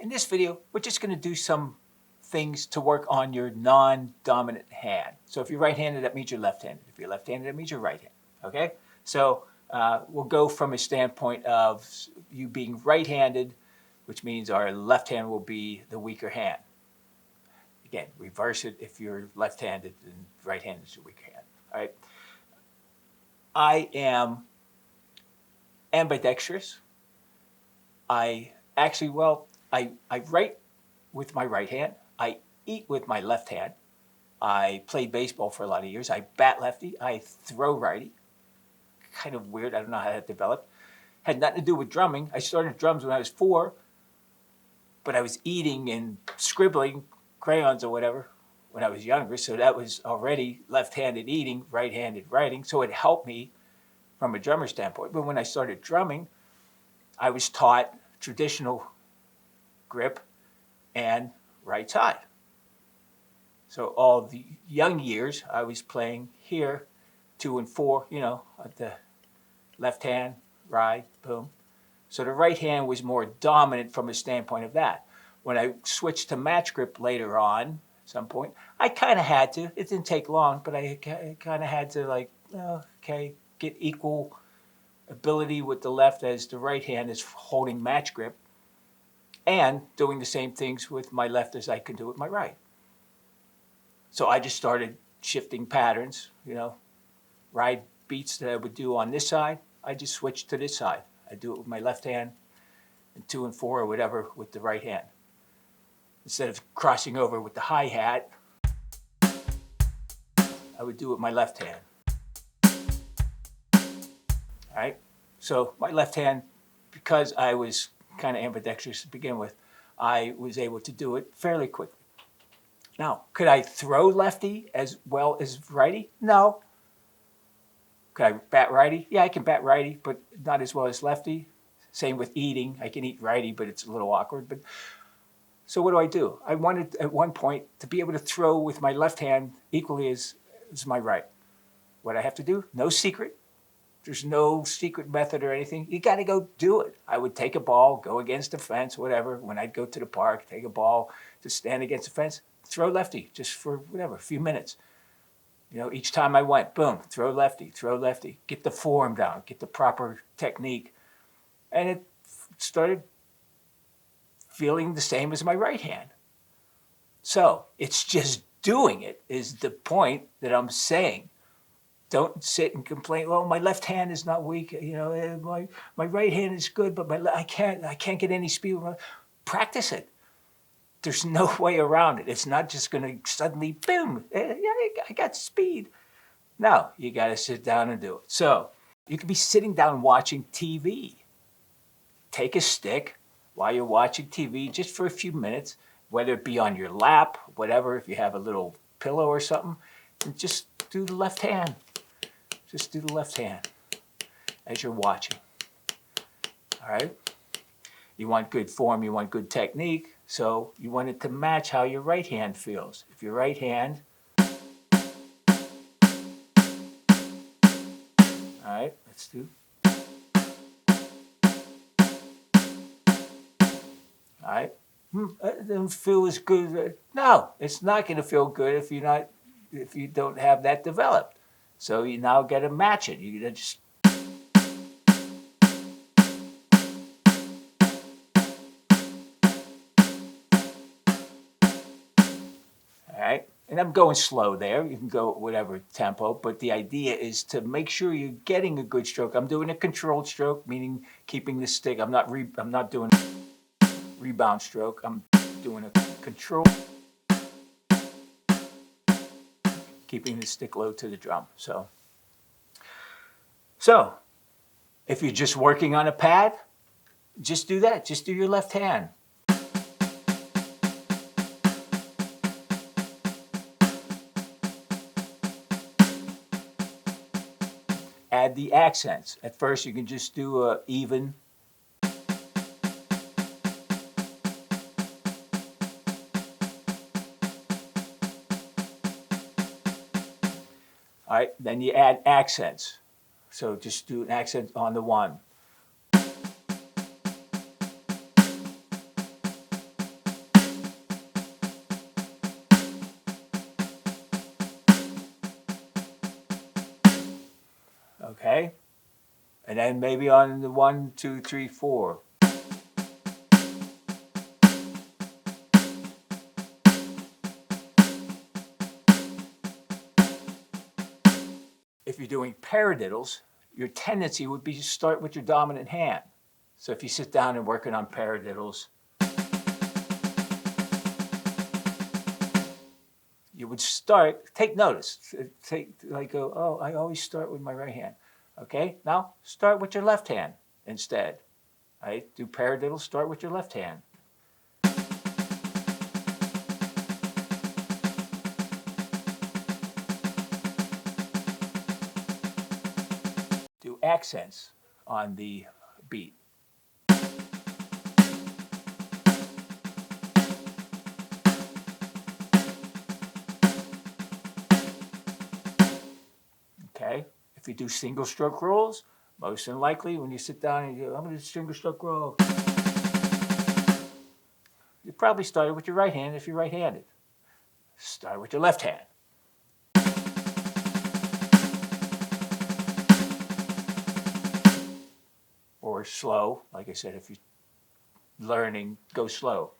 In this video, we're just going to do some things to work on your non-dominant hand. So if you're right-handed, that means you're left-handed. If you're left-handed, that means you're right-handed. Okay? So we'll go from a standpoint of you being right-handed, which means our left hand will be the weaker hand. Again, reverse it if you're left-handed and right-handed is your weaker hand. All right? I am ambidextrous. I write with my right hand. I eat with my left hand. I played baseball for a lot of years. I bat lefty. I throw righty. Kind of weird. I don't know how that developed. Had nothing to do with drumming. I started drums when I was 4, but I was eating and scribbling crayons or whatever when I was younger. So that was already left-handed eating, right-handed writing. So it helped me from a drummer standpoint. But when I started drumming, I was taught traditional grip and right side. So all the young years, I was playing here, 2 and 4, at the left hand, right, boom. So the right hand was more dominant from a standpoint of that. When I switched to match grip later on, at some point, I kind of had to. It didn't take long, but I kind of had to get equal ability with the left as the right hand is holding match grip and doing the same things with my left as I can do with my right. So I just started shifting patterns, ride beats that I would do on this side, I just switched to this side. I do it with my left hand and 2 and 4 or whatever with the right hand. Instead of crossing over with the hi-hat, I would do it with my left hand. All right? So my left hand, because I was kind of ambidextrous to begin with, I was able to do it fairly quickly. Now, could I throw lefty as well as righty? No. Could I bat righty? Yeah, I can bat righty, but not as well as lefty. Same with eating. I can eat righty, but it's a little awkward. So what do? I wanted at one point to be able to throw with my left hand equally as my right. What I have to do? No secret. There's no secret method or anything. You got to go do it. I would take a ball, go against the fence, whatever. When I'd go to the park, take a ball to stand against the fence, throw lefty just for whatever, a few minutes. Each time I went, boom, throw lefty, get the form down, get the proper technique. And it started feeling the same as my right hand. So it's just doing it is the point that I'm saying. Don't sit and complain, well, my left hand is not weak, my right hand is good, but I can't get any speed. Practice it. There's no way around it. It's not just going to suddenly, boom, I got speed. No, you got to sit down and do it. So you could be sitting down watching TV. Take a stick while you're watching TV just for a few minutes, whether it be on your lap, whatever, if you have a little pillow or something, and just do the left hand. Just do the left hand as you're watching. All right? You want good form, you want good technique, so you want it to match how your right hand feels. If your right hand, all right, let's do. All right, it doesn't feel as good. No, it's not going to feel good if you don't have that developed. So you now got to match it. You got to just. All right, and I'm going slow there. You can go at whatever tempo, but the idea is to make sure you're getting a good stroke. I'm doing a controlled stroke, meaning keeping the stick. I'm not doing rebound stroke. I'm doing a control, keeping the stick low to the drum. So if you're just working on a pad, just do that. Just do your left hand. Add the accents. At first, you can just do a even. All right, then you add accents. So just do an accent on the 1. And then maybe on the 1, 2, 3, 4. If you're doing paradiddles, your tendency would be to start with your dominant hand. So if you sit down and working on paradiddles, you would start, take notice, go, oh, I always start with my right hand. Okay, now start with your left hand instead. Right? Do paradiddles, start with your left hand. Do accents on the beat. Okay, if you do single stroke rolls, most than likely when you sit down and you go, I'm going to do single stroke roll, you probably started with your right hand if you're right-handed. Start with your left hand. Or slow, like I said, if you're learning, go slow.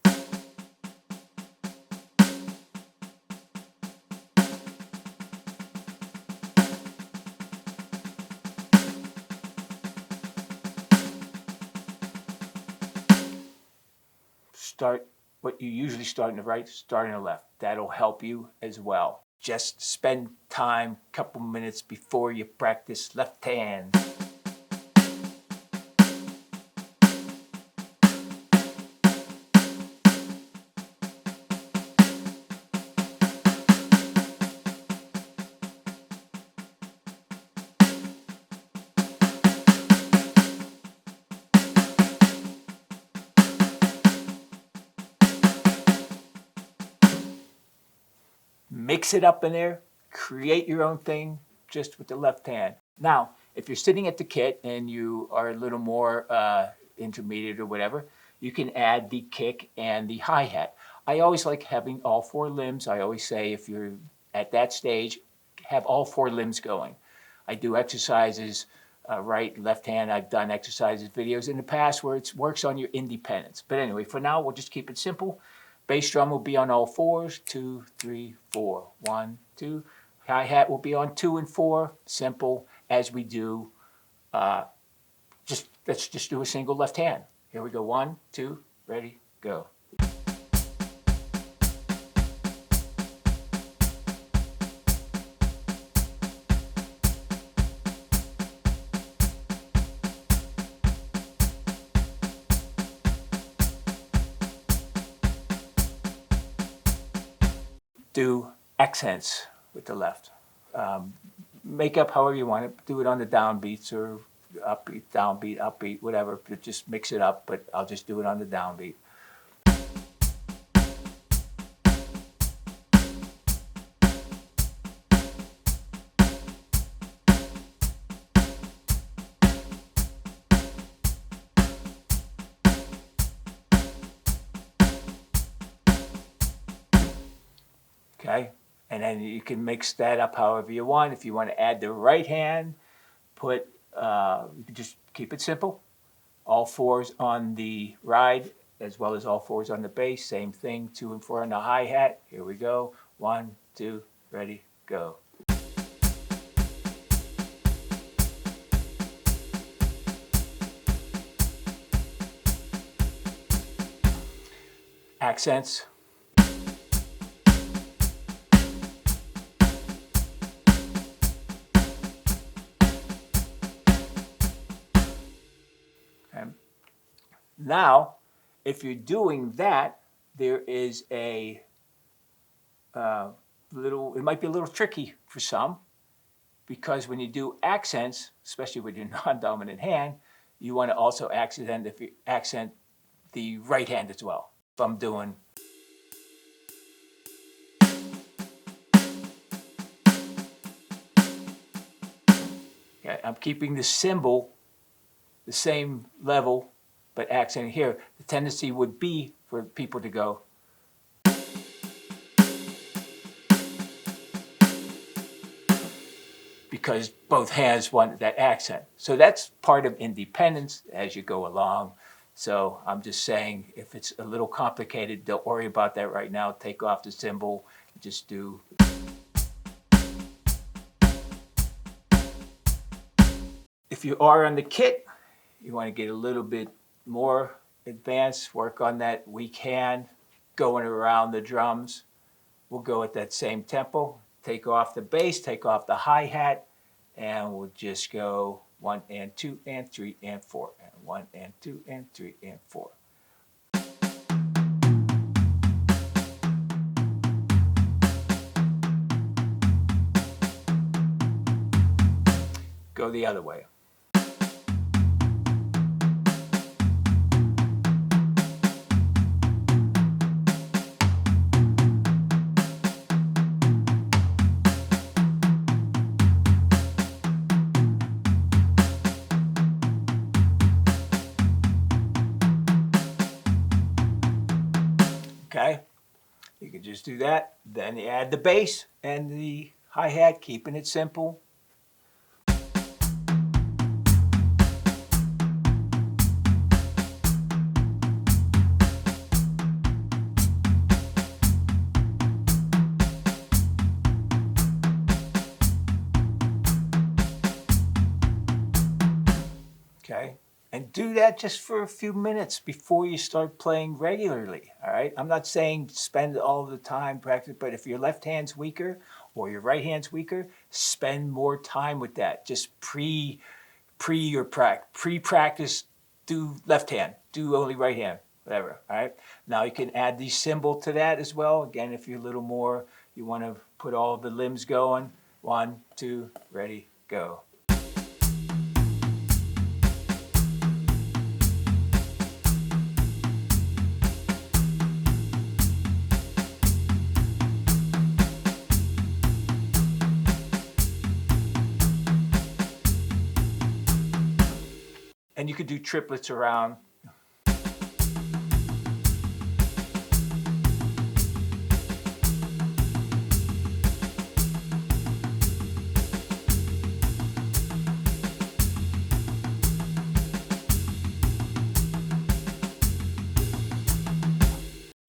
Start what you usually start in the right, start in the left. That'll help you as well. Just spend time, couple minutes before you practice left hand. Mix it up in there, create your own thing just with the left hand. Now, if you're sitting at the kit and you are a little more intermediate or whatever, you can add the kick and the hi-hat. I always like having all 4 limbs. I always say if you're at that stage, have all 4 limbs going. I do exercises, right, left hand. I've done exercises videos in the past where it works on your independence. But anyway, for now, we'll just keep it simple. Bass drum will be on all 4s, 2, 3, 4, 1, 2. Hi-hat will be on 2 and 4, simple as we do. Let's just do a single left hand. Here we go, 1, 2, ready, go. Do accents with the left. Make up however you want it. Do it on the downbeats or upbeat, downbeat, upbeat, whatever. But just mix it up, but I'll just do it on the downbeat. Okay, and then you can mix that up however you want. If you want to add the right hand, you can just keep it simple. All 4s on the ride, as well as all 4s on the bass. Same thing, 2 and 4 on the hi-hat. Here we go. 1, 2, ready, go. Accents. Now, if you're doing that, there is it might be a little tricky for some, because when you do accents, especially with your non-dominant hand, you want to also accent the right hand as well. If I'm doing okay, I'm keeping the cymbal the same level, but accent here. The tendency would be for people to go. because both hands want that accent. So that's part of independence as you go along. So I'm just saying, if it's a little complicated, don't worry about that right now. Take off the cymbal, just do. If you are on the kit, you want to get a little bit more advanced, work on that weak hand, going around the drums. We'll go at that same tempo. Take off the bass, take off the hi-hat, and we'll just go 1 and 2 and 3 and 4, and 1 and 2 and 3 and 4. Go the other way. Okay, you can just do that. Then you add the bass and the hi-hat, keeping it simple. Okay, and do that just for a few minutes before you start playing regularly. All right, I'm not saying spend all the time practice, but if your left hand's weaker or your right hand's weaker, spend more time with that. Just pre-practice, do left hand, do only right hand, whatever. All right, now you can add the cymbal to that as well. Again, if you're a little more, you want to put all the limbs going. 1, 2, ready, go. And you could do triplets around.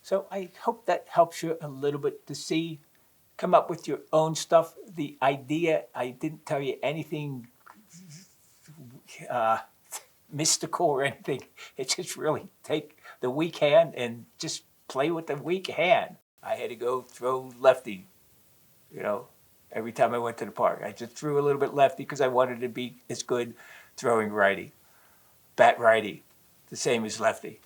So I hope that helps you a little bit to see, come up with your own stuff. The idea, I didn't tell you anything mystical or anything. It's just really take the weak hand and just play with the weak hand. I had to go throw lefty, every time I went to the park. I just threw a little bit lefty because I wanted to be as good throwing righty. Bat righty, the same as lefty.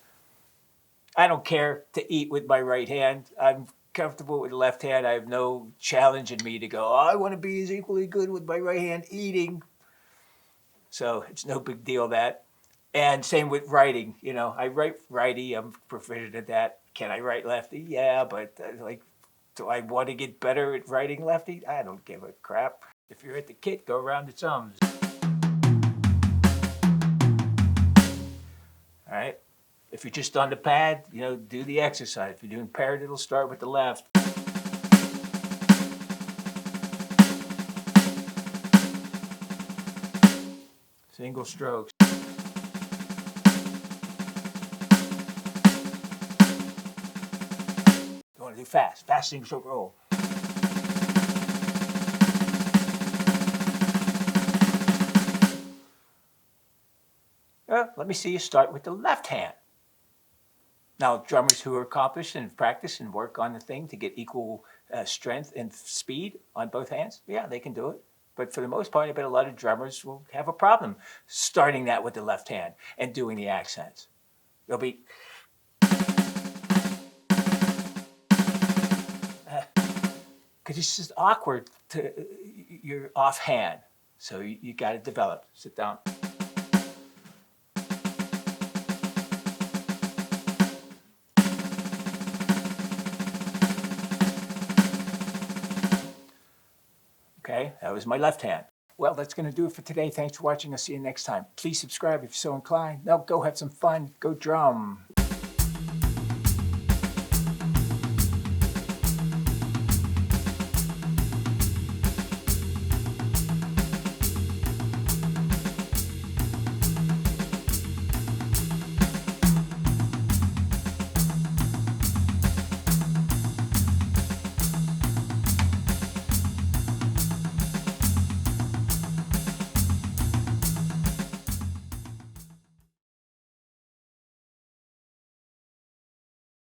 I don't care to eat with my right hand. I'm comfortable with the left hand. I have no challenge in me to go, I want to be as equally good with my right hand eating. So it's no big deal that. And same with writing. I write righty. I'm proficient at that. Can I write lefty? Yeah, but do I want to get better at writing lefty? I don't give a crap. If you're at the kit, go around the thumbs. All right. If you're just on the pad, do the exercise. If you're doing paired, it'll start with the left. Single strokes. You want to do fast single stroke roll. Let me see you start with the left hand. Now, drummers who are accomplished and practice and work on the thing to get equal strength and speed on both hands, yeah, they can do it. But for the most part, I bet a lot of drummers will have a problem starting that with the left hand and doing the accents. They'll be... Because it's just awkward to your offhand. So you got to develop. Sit down. Okay, that was my left hand. Well, that's going to do it for today. Thanks for watching. I'll see you next time. Please subscribe if you're so inclined. Now go have some fun. Go drum.